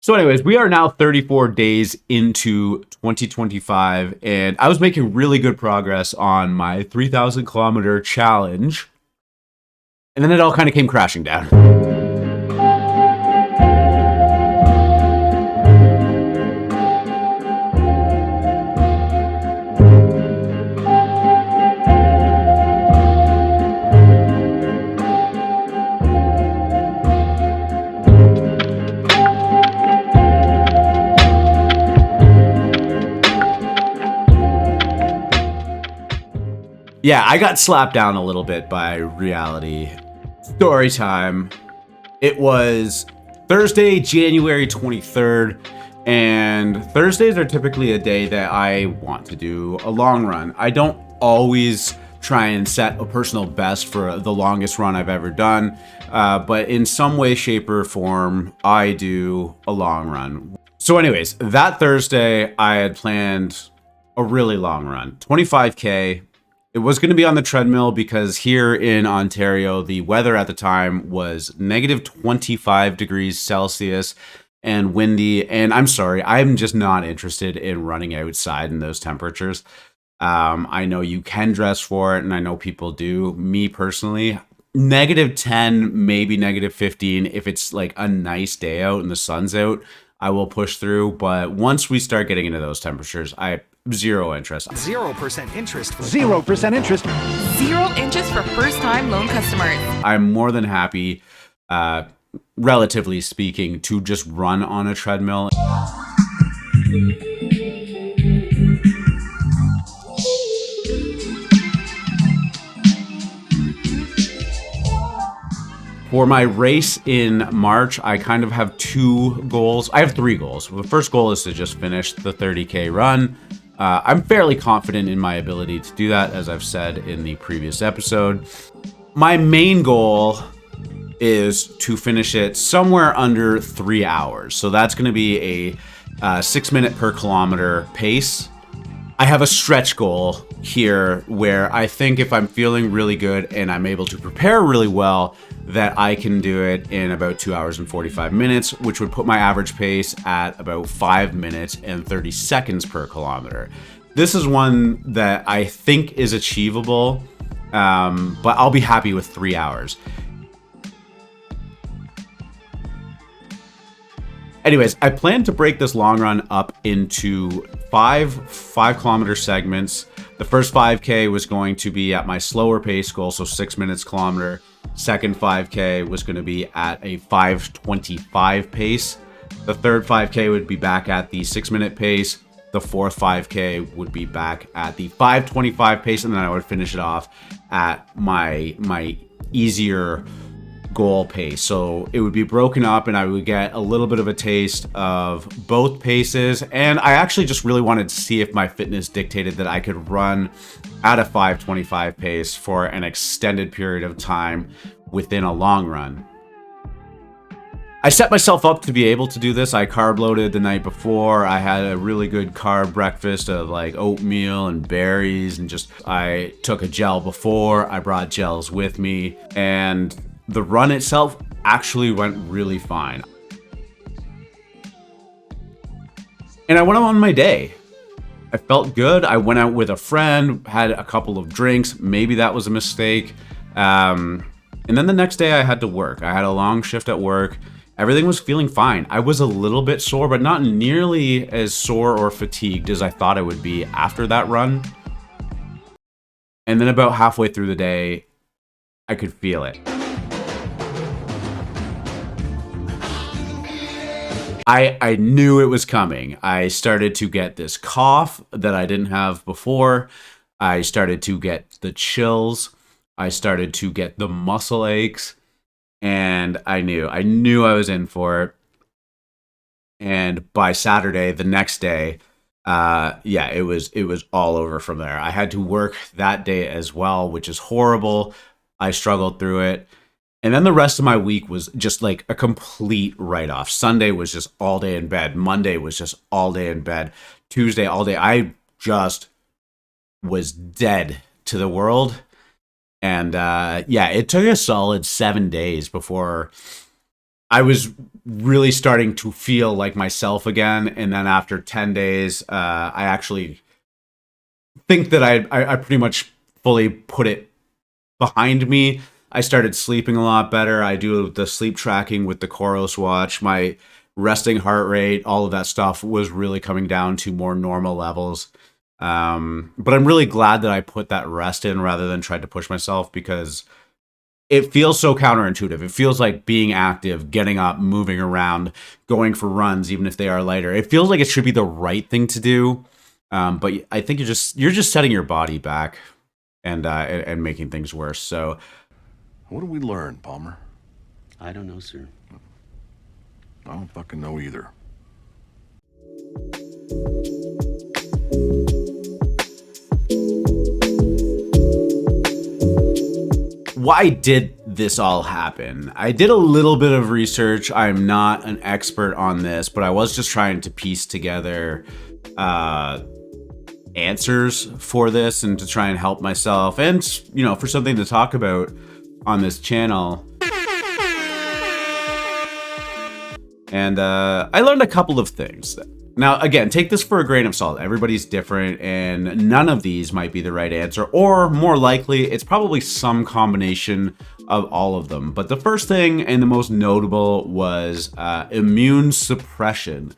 So, anyways, we are now 34 days into 2025, and I was making really good progress on my 3,000 kilometer challenge. And then it all kind of came crashing down. Yeah, I got slapped down a little bit by reality. Story time. It was Thursday, January 23rd, and Thursdays are typically a day that I want to do a long run. I don't always try and set a personal best for the longest run I've ever done, but in some way, shape, or form, I do a long run. So anyways, that Thursday, I had planned a really long run, 25K. It was going to be on the treadmill because here in Ontario, the weather at the time was negative 25 degrees Celsius and windy. And I'm sorry, I'm just not interested in running outside in those temperatures. I know you can dress for it, and I know people do. Me personally, negative 10, maybe negative 15. If it's like a nice day out and the sun's out, I will push through. But once we start getting into those temperatures, I zero interest. 0% interest. 0% interest. 0 interest for first-time loan customers. I'm more than happy, relatively speaking, to just run on a treadmill. For my race in March, I kind of have two goals. I have three goals. The first goal is to just finish the 30K run. I'm fairly confident in my ability to do that, as I've said in the previous episode. My main goal is to finish it somewhere under 3 hours. So that's going to be a 6 minute per kilometer pace. I have a stretch goal here where I think if I'm feeling really good and I'm able to prepare really well, that I can do it in about 2 hours and 45 minutes, which would put my average pace at about 5 minutes and 30 seconds per kilometer. This is one that I think is achievable, but I'll be happy with 3 hours. Anyways, I plan to break this long run up into five 5-kilometer segments. The first 5K was going to be at my slower pace goal, so 6 minutes kilometer. Second 5K was going to be at a 5:25 pace. The third 5K would be back at the 6 minute pace. The fourth 5K would be back at the 5:25 pace, and then I would finish it off at my easier goal pace. So it would be broken up and I would get a little bit of a taste of both paces. And I actually just really wanted to see if my fitness dictated that I could run at a 5:25 pace for an extended period of time within a long run. I set myself up to be able to do this. I carb loaded the night before. I had a really good carb breakfast of like oatmeal and berries, and just I took a gel before. I brought gels with me, and the run itself actually went really fine. And I went on my day. I felt good. I went out with a friend, had a couple of drinks. Maybe that was a mistake. And then the next day I had to work. I had a long shift at work. Everything was feeling fine. I was a little bit sore, but not nearly as sore or fatigued as I thought I would be after that run. And then about halfway through the day, I could feel it. I knew it was coming. I started to get this cough that I didn't have before. I started to get the chills. I started to get the muscle aches. And I knew I was in for it. And by Saturday, the next day, it was all over from there. I had to work that day as well, which is horrible. I struggled through it. And then the rest of my week was just like a complete write-off. Sunday was just all day in bed. Monday was just all day in bed. Tuesday, all day. I just was dead to the world. And it took a solid 7 days before I was really starting to feel like myself again. And then after 10 days, I actually think that I pretty much fully put it behind me. I started sleeping a lot better. I do the sleep tracking with the Coros watch. My resting heart rate, all of that stuff was really coming down to more normal levels. But I'm really glad that I put that rest in rather than tried to push myself, because it feels so counterintuitive. It feels like being active, getting up, moving around, going for runs, even if they are lighter. It feels like it should be the right thing to do. But I think you're just setting your body back and making things worse. So What did we learn, Palmer? I don't know, sir. I don't fucking know either. why did this all happen? I did a little bit of research. I'm not an expert on this, but I was just trying to piece together answers for this and to try and help myself and, you know, for something to talk about on this channel. And I learned a couple of things. Now, again, take this for a grain of salt. Everybody's different, and none of these might be the right answer, or more likely, it's probably some combination of all of them. But the first thing and the most notable was immune suppression.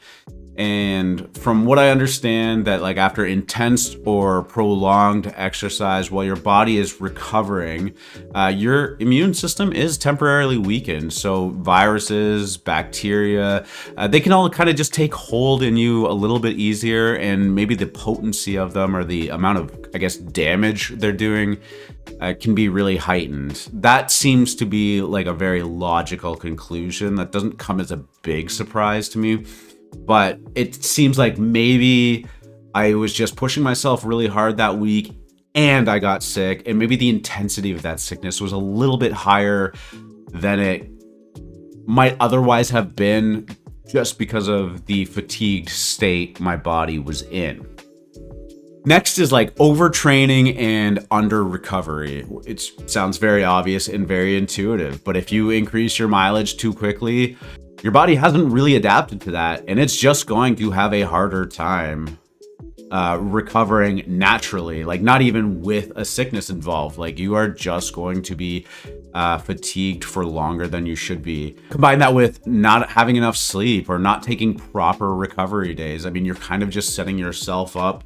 And from what I understand, that like after intense or prolonged exercise while your body is recovering, your immune system is temporarily weakened. So viruses, bacteria, they can all kind of just take hold in you a little bit easier, and maybe the potency of them or the amount of, I guess, damage they're doing can be really heightened. That seems to be like a very logical conclusion. That doesn't come as a big surprise to me. But it seems like maybe I was just pushing myself really hard that week and I got sick, and maybe the intensity of that sickness was a little bit higher than it might otherwise have been, just because of the fatigued state my body was in. Next is like overtraining and under recovery. It sounds very obvious and very intuitive, but if you increase your mileage too quickly, your body hasn't really adapted to that, and it's just going to have a harder time recovering naturally, like not even with a sickness involved. Like you are just going to be fatigued for longer than you should be. Combine that with not having enough sleep or not taking proper recovery days. I mean, you're kind of just setting yourself up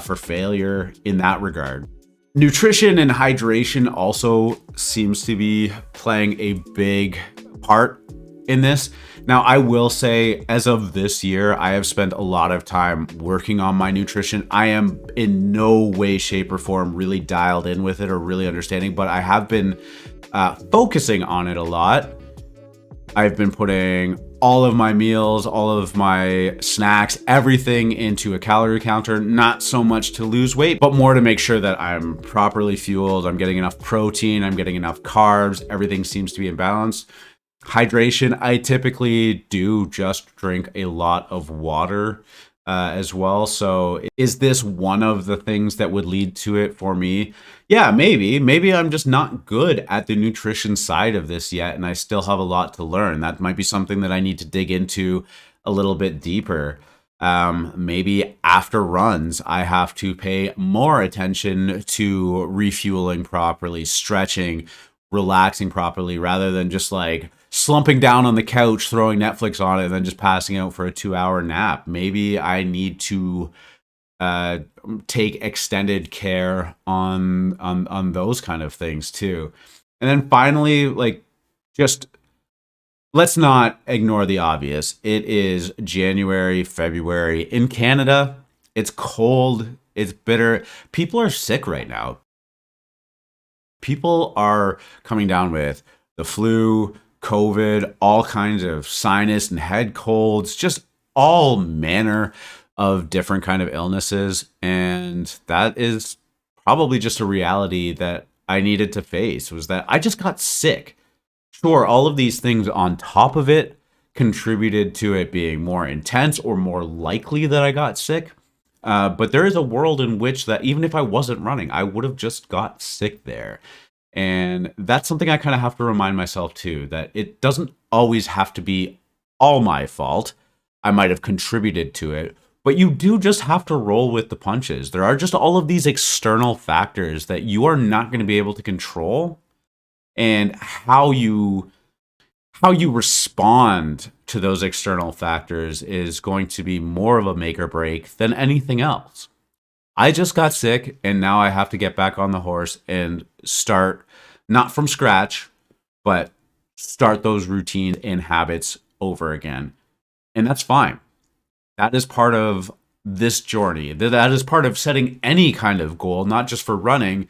for failure in that regard. Nutrition and hydration also seems to be playing a big part in this. Now, I will say, as of this year, I have spent a lot of time working on my nutrition. I am in no way, shape, or form really dialed in with it or really understanding, but I have been focusing on it a lot. I've been putting all of my meals, all of my snacks, everything into a calorie counter, not so much to lose weight, but more to make sure that I'm properly fueled, I'm getting enough protein, I'm getting enough carbs, everything seems to be in balance. Hydration, I typically do just drink a lot of water as well. So is this one of the things that would lead to it for me? Yeah, maybe. Maybe I'm just not good at the nutrition side of this yet, and I still have a lot to learn. That might be something that I need to dig into a little bit deeper. Maybe after runs, I have to pay more attention to refueling properly, stretching, relaxing properly, rather than just like slumping down on the couch, throwing Netflix on it, and then just passing out for a 2-hour nap. Maybe I need to take extended care on those kind of things too. And then finally, like, just let's not ignore the obvious. It is January, February in Canada. It's cold. It's bitter. People are sick right now. People are coming down with the flu, COVID, all kinds of sinus and head colds, just all manner of different kind of illnesses. And that is probably just a reality that I needed to face, was that I just got sick. Sure, all of these things on top of it contributed to it being more intense or more likely that I got sick. But there is a world in which that even if I wasn't running, I would have just got sick there. And that's something I kind of have to remind myself too, that it doesn't always have to be all my fault. I might have contributed to it, but you do just have to roll with the punches. There are just all of these external factors that you are not going to be able to control, and how you respond to those external factors is going to be more of a make or break than anything else. I just got sick, and now I have to get back on the horse and start, not from scratch, but start those routines and habits over again. And that's fine. That is part of this journey. That is part of setting any kind of goal, not just for running.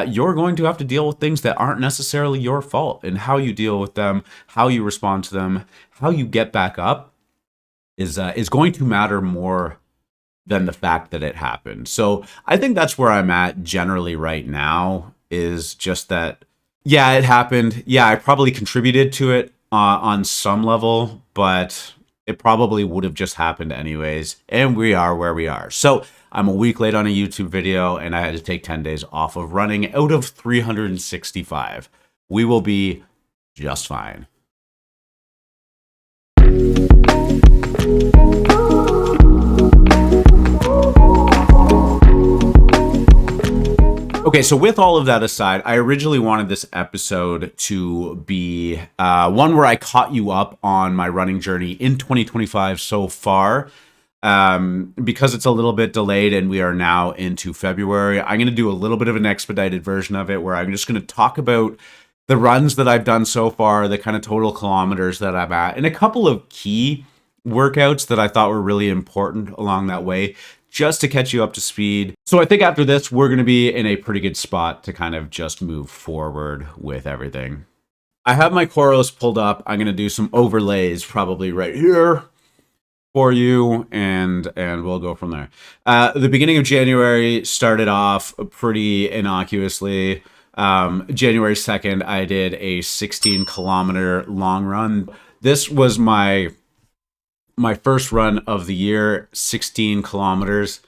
You're going to have to deal with things that aren't necessarily your fault, and how you deal with them, how you respond to them, how you get back up is going to matter more than the fact that it happened. So I think that's where I'm at generally right now, is just that, yeah, it happened. Yeah, I probably contributed to it on some level, but it probably would have just happened anyways. And we are where we are. So I'm a week late on a YouTube video, and I had to take 10 days off of running out of 365. We will be just fine. Okay, so with all of that aside, I originally wanted this episode to be one where I caught you up on my running journey in 2025 so far. Because it's a little bit delayed and we are now into February, I'm going to do a little bit of an expedited version of it, where I'm just going to talk about the runs that I've done so far, the kind of total kilometers that I'm at, and a couple of key workouts that I thought were really important along that way, just to catch you up to speed. So I think after this, we're going to be in a pretty good spot to kind of just move forward with everything. I have my Coros pulled up. I'm going to do some overlays probably right here for you, and we'll go from there. The beginning of January started off pretty innocuously. January 2nd, I did a 16-kilometer long run. This was my first run of the year, 16 kilometers.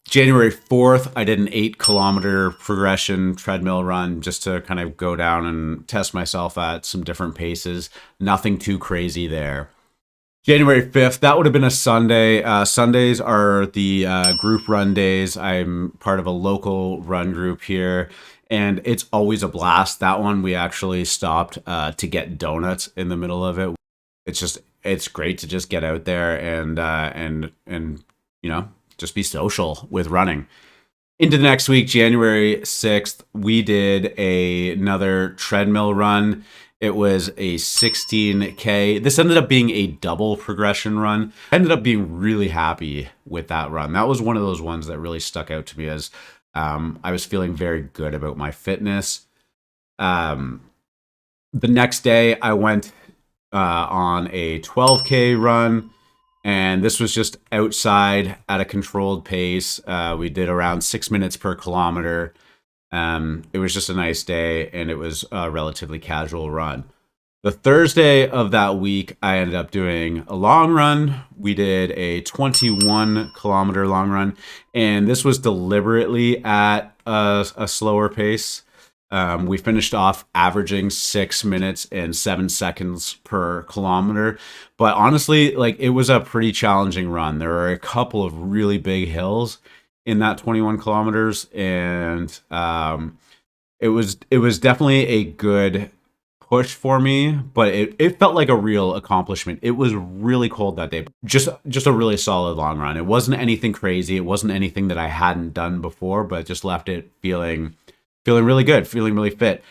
January 4th, I did an 8-kilometer progression treadmill run just to kind of go down and test myself at some different paces. Nothing too crazy there. January 5th, that would have been a Sunday. Sundays are the group run days. I'm part of a local run group here, and it's always a blast. That one, we actually stopped to get donuts in the middle of it. It's great to just get out there and you know, just be social with running. Into the next week, January 6th, we did another treadmill run. It was a 16K. This ended up being a double progression run. I ended up being really happy with that run. That was one of those ones that really stuck out to me, as I was feeling very good about my fitness. The next day, I went on a 12K run, and this was just outside at a controlled pace. We did around 6 minutes per kilometer. It was just a nice day, and it was a relatively casual run. The Thursday of that week, I ended up doing a long run. We did a 21-kilometer long run, and this was deliberately at a slower pace. We finished off averaging 6 minutes and 7 seconds per kilometer. But honestly, like, it was a pretty challenging run. There were a couple of really big hills in that 21 kilometers, and it was definitely a good push for me, but it felt like a real accomplishment. It was really cold that day. Just a really solid long run. It wasn't anything crazy. It wasn't anything that I hadn't done before, but it just left it feeling really good, feeling really fit.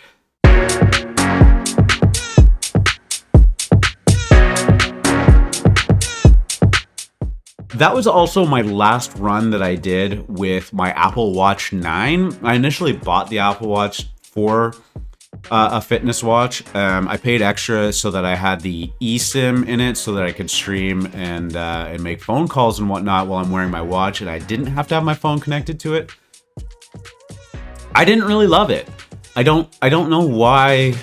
That was also my last run that I did with my Apple Watch 9. I initially bought the Apple Watch for a fitness watch. I paid extra so that I had the eSIM in it, so that I could stream and make phone calls and whatnot while I'm wearing my watch, and I didn't have to have my phone connected to it. I didn't really love it. I don't know why.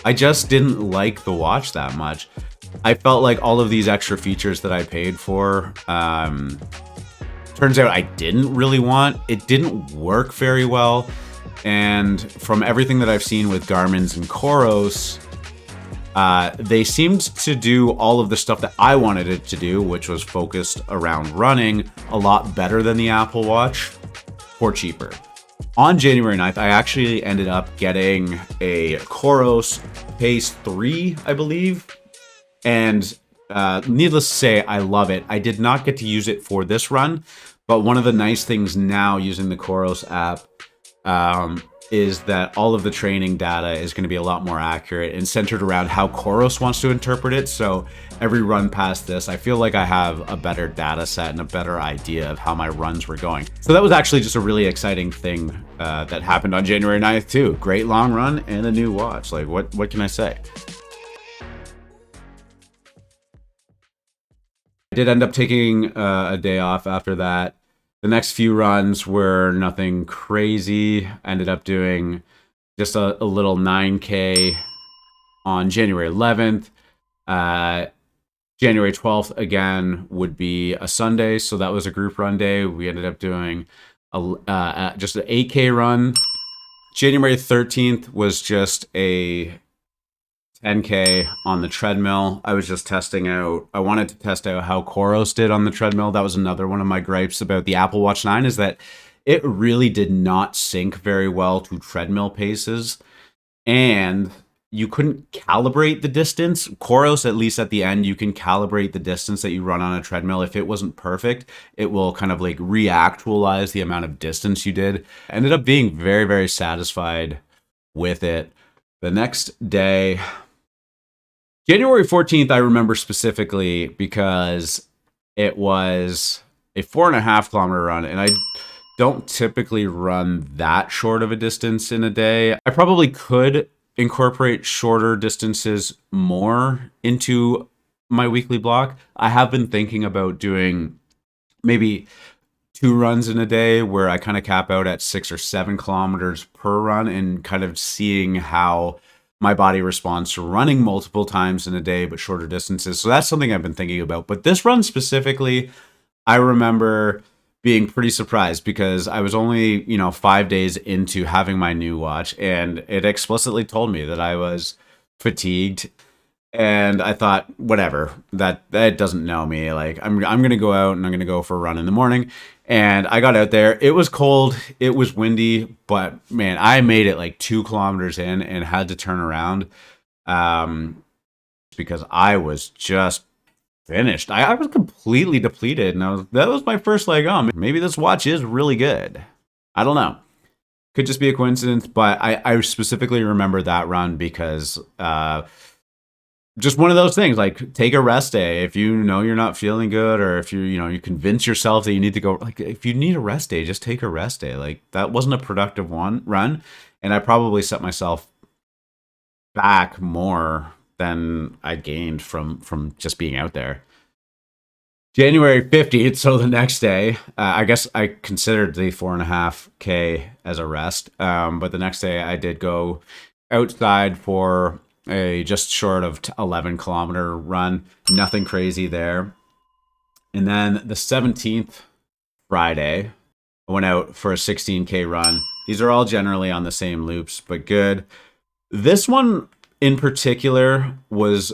I just didn't like the watch that much. I felt like all of these extra features that I paid for, turns out I didn't really want. It didn't work very well. And from everything that I've seen with Garmin's and Coros, They seemed to do all of the stuff that I wanted it to do, which was focused around running, a lot better than the Apple Watch for cheaper. On January 9th, I actually ended up getting a Coros Pace 3, I believe. And needless to say, I love it. I did not get to use it for this run, but one of the nice things now using the Coros app is that all of the training data is going to be a lot more accurate and centered around how Coros wants to interpret it. So every run past this, I feel like I have a better data set and a better idea of how my runs were going. So that was actually just a really exciting thing that happened on January 9th too. Great long run and a new watch. Like what can I say? I did end up taking a day off after that. The next few runs were nothing crazy. I ended up doing just a little 9K on January 11th. January 12th, again, would be a Sunday, so that was a group run day. We ended up doing just an 8K run. January 13th was just a 10K on the treadmill. I was just testing out. I wanted to test out how Coros did on the treadmill. That was another one of my gripes about the Apple Watch 9 is that it really did not sync very well to treadmill paces. And you couldn't calibrate the distance. Coros, at least at the end, you can calibrate the distance that you run on a treadmill. If it wasn't perfect, it will kind of like reactualize the amount of distance you did. I ended up being very, very satisfied with it. The next day, January 14th, I remember specifically because it was a 4.5 kilometer run, and I don't typically run that short of a distance in a day. I probably could incorporate shorter distances more into my weekly block. I have been thinking about doing maybe 2 runs in a day where I kind of cap out at 6 or 7 kilometers per run and kind of seeing how my body responds to running multiple times in a day, but shorter distances. So that's something I've been thinking about. But this run specifically, I remember being pretty surprised because I was only, 5 days into having my new watch, and it explicitly told me that I was fatigued. And I thought, whatever, that doesn't know me. Like I'm gonna go out and I'm gonna go for a run in the morning. And I got out there. It was cold, it was windy, but man, I made it like 2 kilometers in and had to turn around because I was just finished. I was completely depleted, and that was my first like, oh, maybe this watch is really good. I don't know. Could just be a coincidence, but I specifically remember that run because just one of those things, like take a rest day if you know you're not feeling good, or if you convince yourself that you need to go. Like if you need a rest day, just take a rest day. Like that wasn't a productive run, and I probably set myself back more than I gained from just being out there. January 15th, so the next day, I guess I considered the 4.5K as a rest, but the next day I did go outside for a just short of 11 kilometer run. Nothing crazy there. And then the 17th, Friday, I went out for a 16K run. These are all generally on the same loops, but good. This one in particular was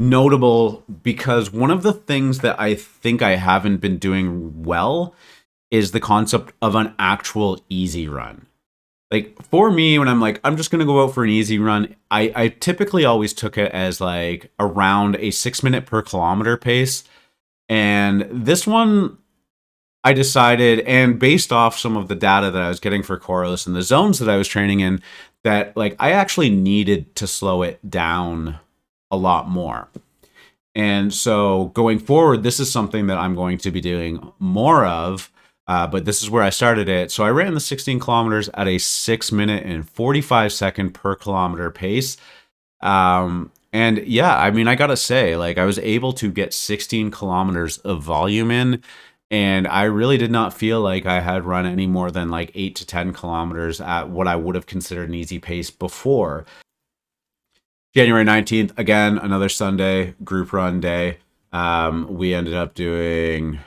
notable because one of the things that I think I haven't been doing well is the concept of an actual easy run. Like for me, when I'm like, I'm just going to go out for an easy run, I typically always took it as like around a 6 minute per kilometer pace. And this one, I decided, and based off some of the data that I was getting for Coros and the zones that I was training in, that like I actually needed to slow it down a lot more. And so going forward, this is something that I'm going to be doing more of. But this is where I started it. So I ran the 16 kilometers at a 6 minute and 45 second per kilometer pace. And yeah, I mean, I gotta say, like I was able to get 16 kilometers of volume in, and I really did not feel like I had run any more than like 8 to 10 kilometers at what I would have considered an easy pace before. January 19th, again, another Sunday group run day. We ended up doing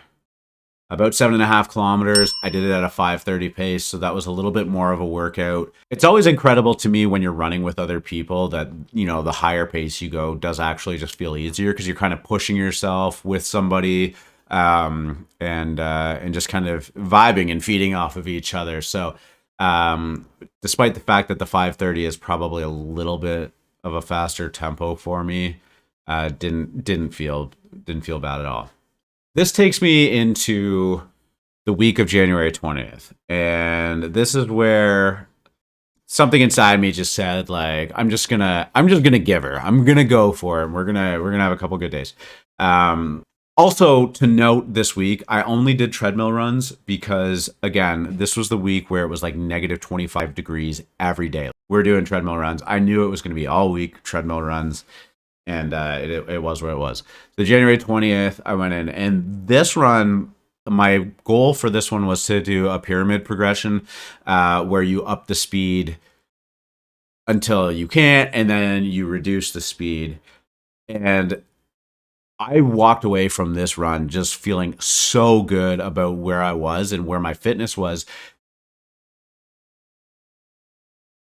about 7.5 kilometers. I did it at a 5:30 pace, so that was a little bit more of a workout. It's always incredible to me when you're running with other people that, you know, the higher pace you go does actually just feel easier because you're kind of pushing yourself with somebody, and just kind of vibing and feeding off of each other. So despite the fact that the 5:30 is probably a little bit of a faster tempo for me, didn't feel bad at all. This takes me into the week of January 20th, and this is where something inside me just said, like, I'm just gonna give her. I'm gonna go for it. We're gonna have a couple good days. Also, to note this week, I only did treadmill runs because, again, this was the week where it was like negative 25 degrees every day. We're doing treadmill runs. I knew it was going to be all week treadmill runs, and it was what it was. So January 20th, I went in, and this run, my goal for this one was to do a pyramid progression where you up the speed until you can't, and then you reduce the speed. And I walked away from this run just feeling so good about where I was and where my fitness was.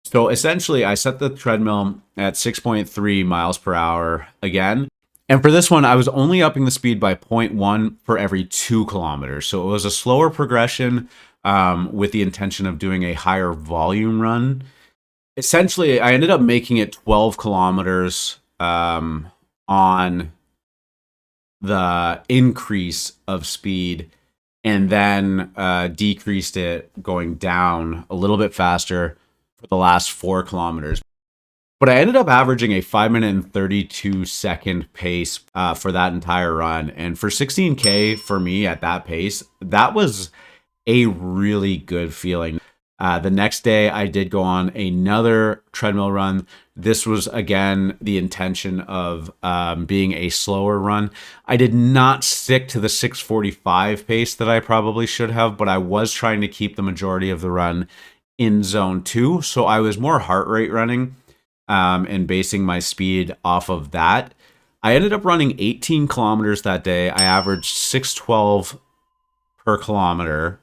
So essentially, I set the treadmill at 6.3 miles per hour again. And for this one, I was only upping the speed by 0.1 for every 2 kilometers. So it was a slower progression with the intention of doing a higher volume run. Essentially, I ended up making it 12 kilometers on the increase of speed, and then decreased it going down a little bit faster for the last 4 kilometers. But I ended up averaging a 5 minute and 32 second pace for that entire run. And for 16K for me at that pace, that was a really good feeling. The next day, I did go on another treadmill run. This was, again, the intention of being a slower run. I did not stick to the 6:45 pace that I probably should have, but I was trying to keep the majority of the run in zone 2. So I was more heart rate running and basing my speed off of that. I ended up running 18 kilometers that day. I averaged 6:12 per kilometer.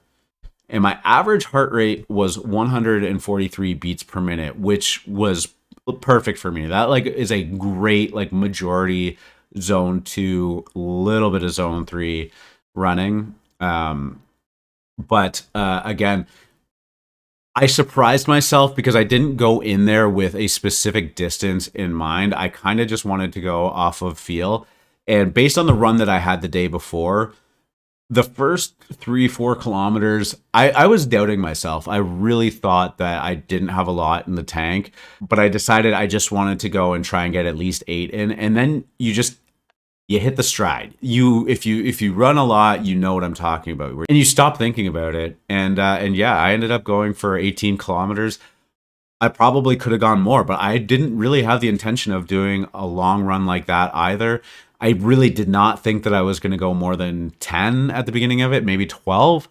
And my average heart rate was 143 beats per minute, which was perfect for me. That like is a great like majority zone 2, little bit of zone 3 running. But again, I surprised myself because I didn't go in there with a specific distance in mind. I kind of just wanted to go off of feel. And based on the run that I had the day before, the first 3-4 kilometers, I was doubting myself. I really thought that I didn't have a lot in the tank, but I decided I just wanted to go and try and get at least 8 in. And then you hit the stride. If you run a lot, you know what I'm talking about, and you stop thinking about it. And yeah, I ended up going for 18 kilometers. I probably could have gone more, but I didn't really have the intention of doing a long run like that either. I really did not think that I was going to go more than 10 at the beginning of it, maybe 12.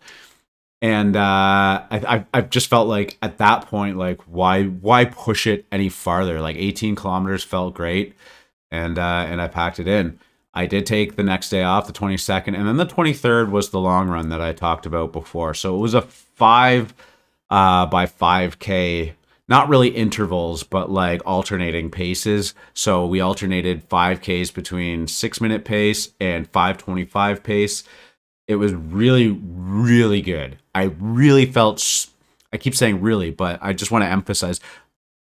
And I just felt like at that point, like, why push it any farther? Like 18 kilometers felt great. And I packed it in. I did take the next day off, the 22nd. And then the 23rd was the long run that I talked about before. So it was a 5 by 5K. Not really intervals, but like alternating paces. So we alternated 5Ks between 6-minute pace and 5:25 pace. It was really, really good. I really felt, I keep saying really, but I just want to emphasize,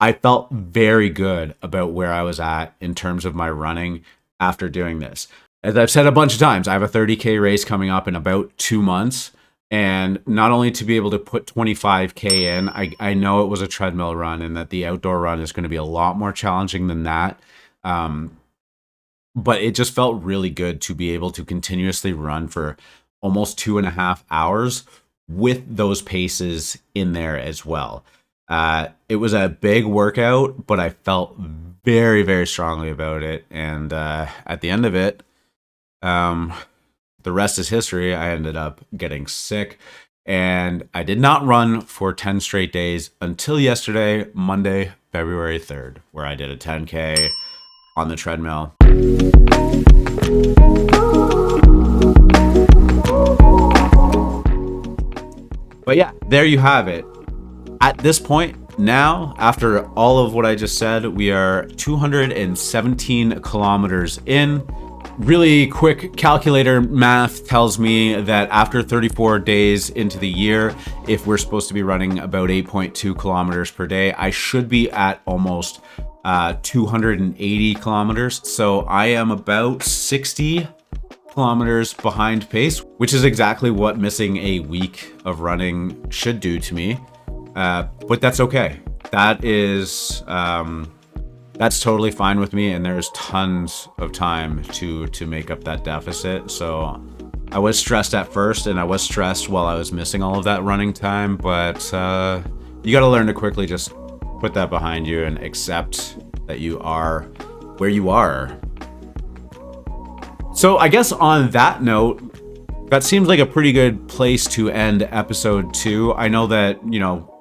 I felt very good about where I was at in terms of my running after doing this. As I've said a bunch of times, I have a 30K race coming up in about 2 months. And not only to be able to put 25K in, I know it was a treadmill run and that the outdoor run is going to be a lot more challenging than that. But it just felt really good to be able to continuously run for almost 2.5 hours with those paces in there as well. It was a big workout, but I felt very, very strongly about it. And at the end of it, the rest is history. I ended up getting sick, and I did not run for 10 straight days until yesterday, Monday, February 3rd, where I did a 10K on the treadmill. But yeah, there you have it. At this point now, after all of what I just said, we are 217 kilometers in. Really quick calculator math tells me that after 34 days into the year, if we're supposed to be running about 8.2 kilometers per day, I should be at almost 280 kilometers. So I am about 60 kilometers behind pace, which is exactly what missing a week of running should do to me. But that's okay. That is, that's totally fine with me, and there's tons of time to make up that deficit. So I was stressed at first, and I was stressed while I was missing all of that running time, but you got to learn to quickly just put that behind you and accept that you are where you are. So I guess on that note, that seems like a pretty good place to end episode 2. I know that, you know,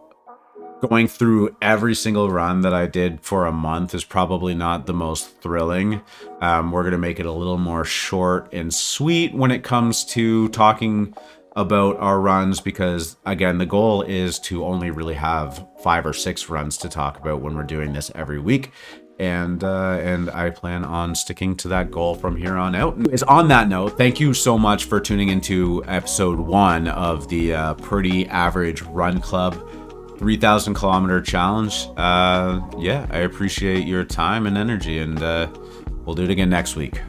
going through every single run that I did for a month is probably not the most thrilling. We're going to make it a little more short and sweet when it comes to talking about our runs, because again, the goal is to only really have 5 or 6 runs to talk about when we're doing this every week. And I plan on sticking to that goal from here on out. Anyways, on that note, thank you so much for tuning into episode 1 of the Pretty Average Run Club 3,000 kilometer challenge. Yeah, I appreciate your time and energy, and we'll do it again next week.